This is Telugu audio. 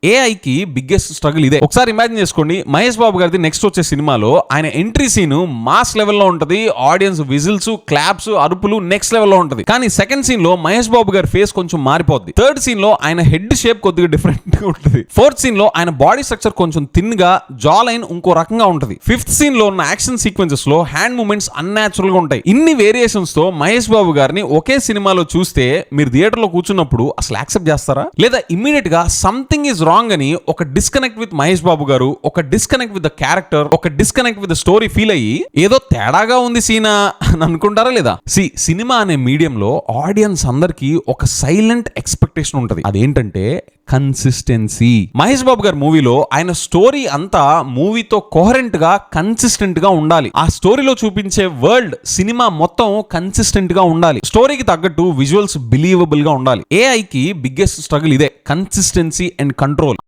ఏఐకి బిగ్గెస్ట్ స్ట్రగుల్ ఇదే. ఒకసారి ఇమాజిన్ చేసుకోండి, మహేష్ బాబు గారిది నెక్స్ట్ వచ్చే సినిమాలో ఆయన ఎంట్రీ సీన్ మాస్ లెవెల్లో ఉంటది, ఆడియన్స్ విజిల్స్, క్లాప్స్, అరుపులు నెక్స్ట్ లెవెల్లో ఉంటది. కానీ సెకండ్ సీన్ లో మహేష్ బాబు గారి ఫేస్ కొంచెం మారిపోద్ది. థర్డ్ సీన్ లో ఆయన హెడ్ షేప్ కొద్దిగా డిఫరెంట్ గా ఉంటుంది. ఫోర్త్ సీన్ లో ఆయన బాడీ స్ట్రక్చర్ కొంచెం థిన్ గా, జా లైన్ ఇంకో రకంగా ఉంటది. ఫిఫ్త్ సీన్ లో ఉన్న యాక్షన్ సీక్వెన్సెస్ లో హ్యాండ్ మూవ్మెంట్స్ అన్యాచురల్ గా ఉంటాయి. ఇన్ని వేరియేషన్స్ తో మహేష్ బాబు గారిని ఒకే సినిమాలో చూస్తే మీరు థియేటర్ లో కూర్చున్నప్పుడు అసలు యాక్సెప్ట్ చేస్తారా? లేదా ఇమ్మీడియట్ గా సంథింగ్ ఈజ్ రాంగ్ అని ఒక డిస్కనెక్ట్ విత్ మహేష్ బాబు గారు, ఒక డిస్కనెక్ట్ విత్ ద క్యారెక్టర్, ఒక disconnect with the story feel అయ్యి ఏదో తేడాగా ఉంది సీనా అని అనుకుంటారా లేదా? సినిమా అనే మీడియంలో ఆడియన్స్ అందరికి ఒక సైలెంట్ ఎక్స్పెక్టేషన్ ఉంటది. అదేంటంటే కన్సిస్టెన్సీ. మహేష్ బాబు గారి మూవీలో ఆయన స్టోరీ అంతా మూవీతో కోహరెంట్ గా, కన్సిస్టెంట్ గా ఉండాలి. ఆ స్టోరీలో చూపించే వరల్డ్, సినిమా మొత్తం కన్సిస్టెంట్ గా ఉండాలి. స్టోరీకి తగ్గట్టు విజువల్స్ బిలీవబుల్ గా ఉండాలి. ఏఐకి బిగ్గెస్ట్ స్ట్రగుల్ ఇదే, కన్సిస్టెన్సీ అండ్ కంట్రోల్.